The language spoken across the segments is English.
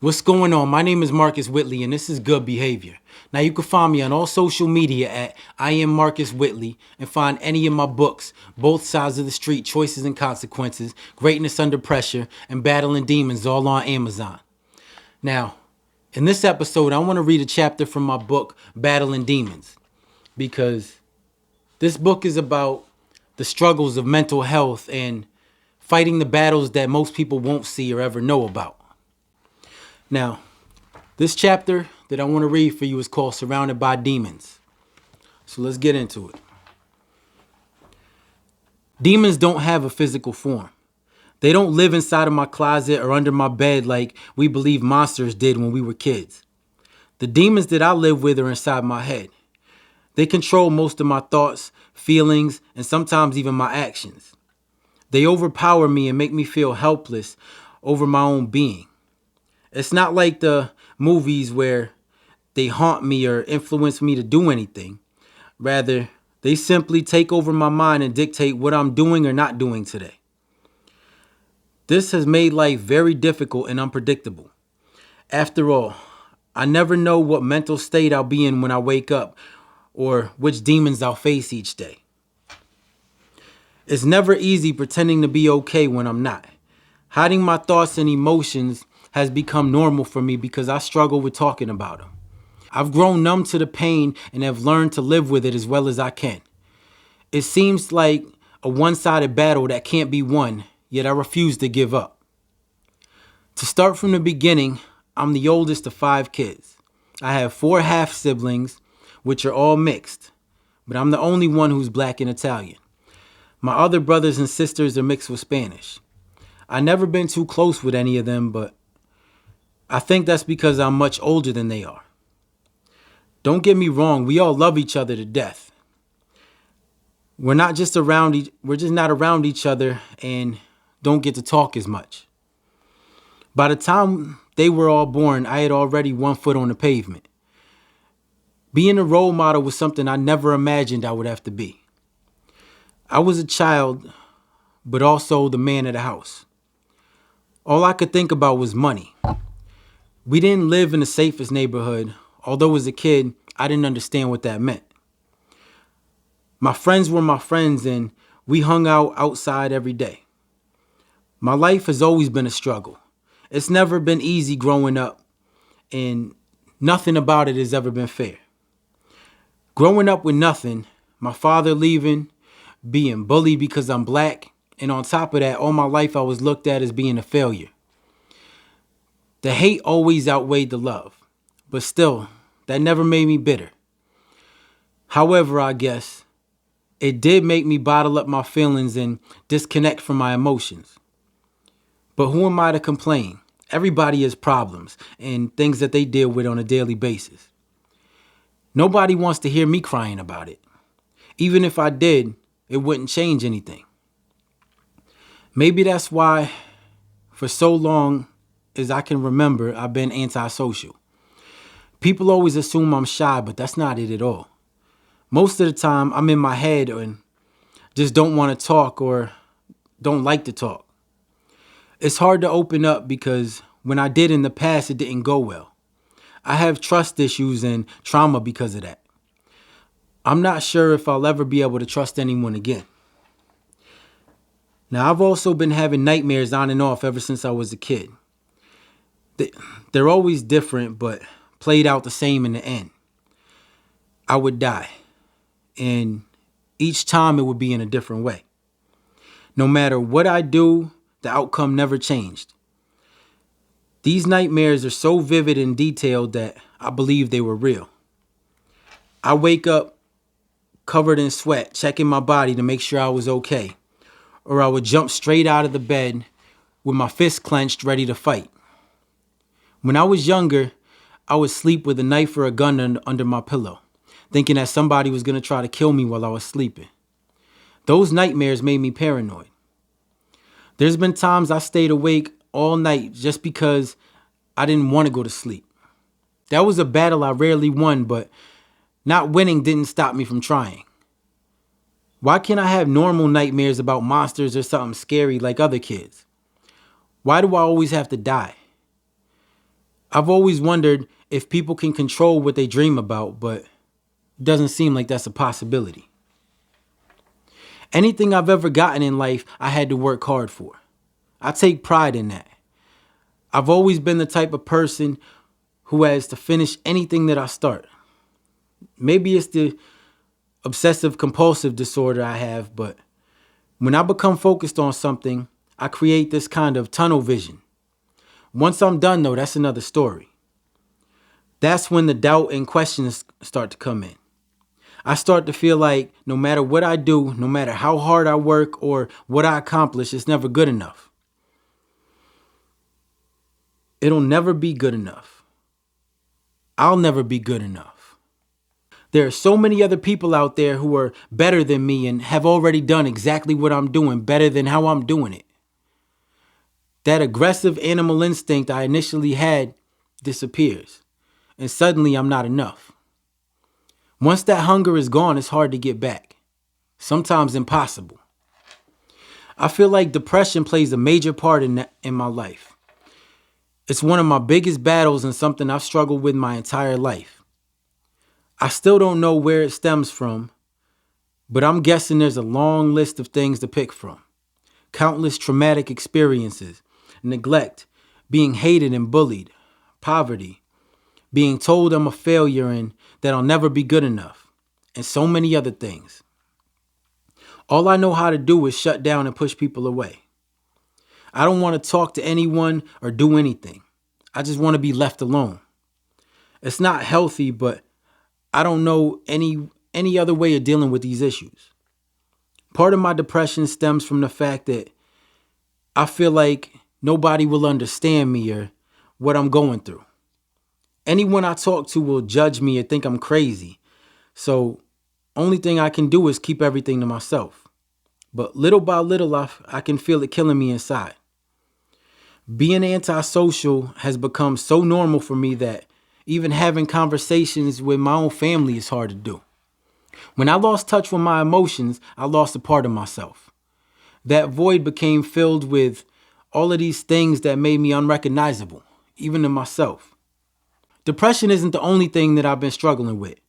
What's going on? My name is Marcus Whitley, and this is Good Behavior. Now, you can find me on all social media at I am Marcus Whitley and find any of my books, Both Sides of the Street, Choices and Consequences, Greatness Under Pressure, and Battling Demons, all on Amazon. Now, in this episode, I want to read a chapter from my book, Battling Demons, because this book is about the struggles of mental health and fighting the battles that most people won't see or ever know about. Now, this chapter that I want to read for you is called Surrounded by Demons. So let's get into it. Demons don't have a physical form. They don't live inside of my closet or under my bed like we believe monsters did when we were kids. The demons that I live with are inside my head. They control most of my thoughts, feelings, and sometimes even my actions. They overpower me and make me feel helpless over my own being. It's not like the movies where they haunt me or influence me to do anything. Rather, they simply take over my mind and dictate what I'm doing or not doing today. This has made life very difficult and unpredictable. After all, I never know what mental state I'll be in when I wake up or which demons I'll face each day. It's never easy pretending to be okay when I'm not. Hiding my thoughts and emotions has become normal for me because I struggle with talking about them. I've grown numb to the pain and have learned to live with it as well as I can. It seems like a one-sided battle that can't be won, yet I refuse to give up. To start from the beginning, I'm the oldest of 5 kids. I have 4 half-siblings, which are all mixed, but I'm the only one who's black and Italian. My other brothers and sisters are mixed with Spanish. I've never been too close with any of them, but I think that's because I'm much older than they are. Don't get me wrong, we all love each other to death. We're just not around each other and don't get to talk as much. By the time they were all born, I had already 1 foot on the pavement. Being a role model was something I never imagined I would have to be. I was a child, but also the man of the house. All I could think about was money. We didn't live in the safest neighborhood, although as a kid, I didn't understand what that meant. My friends were my friends and we hung out outside every day. My life has always been a struggle. It's never been easy growing up and nothing about it has ever been fair. Growing up with nothing, my father leaving, being bullied because I'm black, and on top of that, all my life I was looked at as being a failure. The hate always outweighed the love, but still, that never made me bitter. However, I guess, it did make me bottle up my feelings and disconnect from my emotions. But who am I to complain? Everybody has problems and things that they deal with on a daily basis. Nobody wants to hear me crying about it. Even if I did, it wouldn't change anything. Maybe that's why, for so long as I can remember, I've been antisocial. People always assume I'm shy, but that's not it at all. Most of the time, I'm in my head and just don't want to talk or don't like to talk. It's hard to open up because when I did in the past, it didn't go well. I have trust issues and trauma because of that. I'm not sure if I'll ever be able to trust anyone again. Now, I've also been having nightmares on and off ever since I was a kid. They're always different, but played out the same in the end. I would die, and each time it would be in a different way. No matter what I do, the outcome never changed. These nightmares are so vivid and detailed that I believe they were real. I wake up covered in sweat, checking my body to make sure I was okay, or I would jump straight out of the bed with my fist clenched, ready to fight. When I was younger, I would sleep with a knife or a gun under my pillow, thinking that somebody was going to try to kill me while I was sleeping. Those nightmares made me paranoid. There's been times I stayed awake all night just because I didn't want to go to sleep. That was a battle I rarely won, but not winning didn't stop me from trying. Why can't I have normal nightmares about monsters or something scary like other kids? Why do I always have to die? I've always wondered if people can control what they dream about, but it doesn't seem like that's a possibility. Anything I've ever gotten in life, I had to work hard for. I take pride in that. I've always been the type of person who has to finish anything that I start. Maybe it's the obsessive compulsive disorder I have, but when I become focused on something, I create this kind of tunnel vision. Once I'm done, though, that's another story. That's when the doubt and questions start to come in. I start to feel like no matter what I do, no matter how hard I work or what I accomplish, it's never good enough. It'll never be good enough. I'll never be good enough. There are so many other people out there who are better than me and have already done exactly what I'm doing better than how I'm doing it. That aggressive animal instinct I initially had disappears, and suddenly I'm not enough. Once that hunger is gone, it's hard to get back. Sometimes impossible. I feel like depression plays a major part in my life. It's one of my biggest battles and something I've struggled with my entire life. I still don't know where it stems from, but I'm guessing there's a long list of things to pick from. Countless traumatic experiences, neglect, being hated and bullied, poverty, being told I'm a failure and that I'll never be good enough, and so many other things. All I know how to do is shut down and push people away. I don't want to talk to anyone or do anything. I just want to be left alone. It's not healthy, but I don't know any other way of dealing with these issues. Part of my depression stems from the fact that I feel like nobody will understand me or what I'm going through. Anyone I talk to will judge me or think I'm crazy. So only thing I can do is keep everything to myself. But little by little, I can feel it killing me inside. Being antisocial has become so normal for me that even having conversations with my own family is hard to do. When I lost touch with my emotions, I lost a part of myself. That void became filled with all of these things that made me unrecognizable, even to myself. Depression isn't the only thing that I've been struggling with.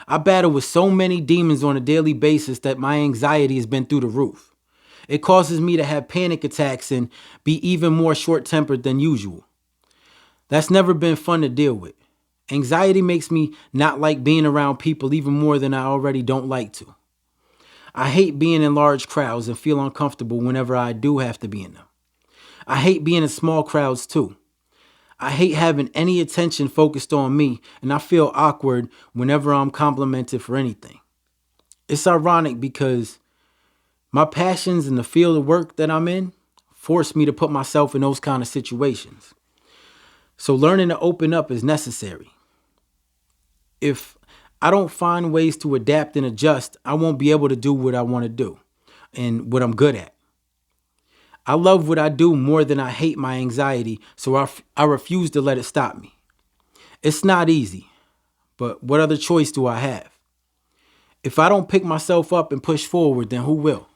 I battle with so many demons on a daily basis that my anxiety has been through the roof. It causes me to have panic attacks and be even more short-tempered than usual. That's never been fun to deal with. Anxiety makes me not like being around people even more than I already don't like to. I hate being in large crowds and feel uncomfortable whenever I do have to be in them. I hate being in small crowds too. I hate having any attention focused on me, and I feel awkward whenever I'm complimented for anything. It's ironic because my passions and the field of work that I'm in force me to put myself in those kind of situations. So learning to open up is necessary. If I don't find ways to adapt and adjust, I won't be able to do what I want to do and what I'm good at. I love what I do more than I hate my anxiety, so I refuse to let it stop me. It's not easy, but what other choice do I have? If I don't pick myself up and push forward, then who will?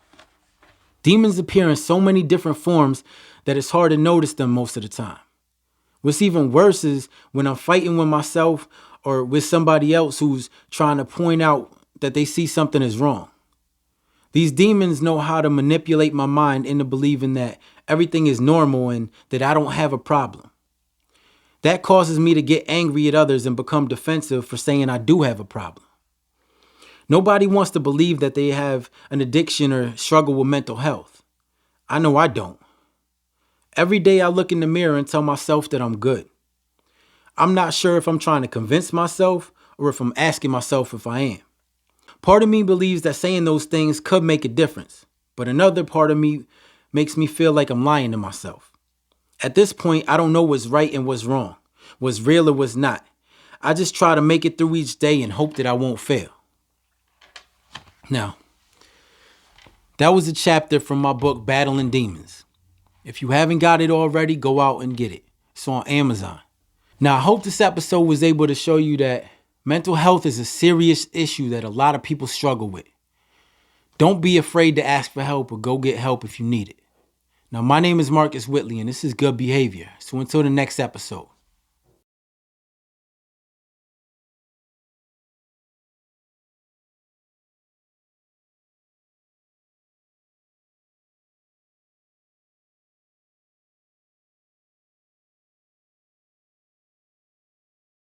Demons appear in so many different forms that it's hard to notice them most of the time. What's even worse is when I'm fighting with myself or with somebody else who's trying to point out that they see something is wrong. These demons know how to manipulate my mind into believing that everything is normal and that I don't have a problem. That causes me to get angry at others and become defensive for saying I do have a problem. Nobody wants to believe that they have an addiction or struggle with mental health. I know I don't. Every day I look in the mirror and tell myself that I'm good. I'm not sure if I'm trying to convince myself or if I'm asking myself if I am. Part of me believes that saying those things could make a difference, but another part of me makes me feel like I'm lying to myself. At this point, I don't know what's right and what's wrong, what's real or what's not. I just try to make it through each day and hope that I won't fail. Now, that was a chapter from my book, Battling Demons. If you haven't got it already, go out and get it. It's on Amazon. Now, I hope this episode was able to show you that mental health is a serious issue that a lot of people struggle with. Don't be afraid to ask for help or go get help if you need it. Now, my name is Marcus Whitley, and this is Good Behavior. So until the next episode.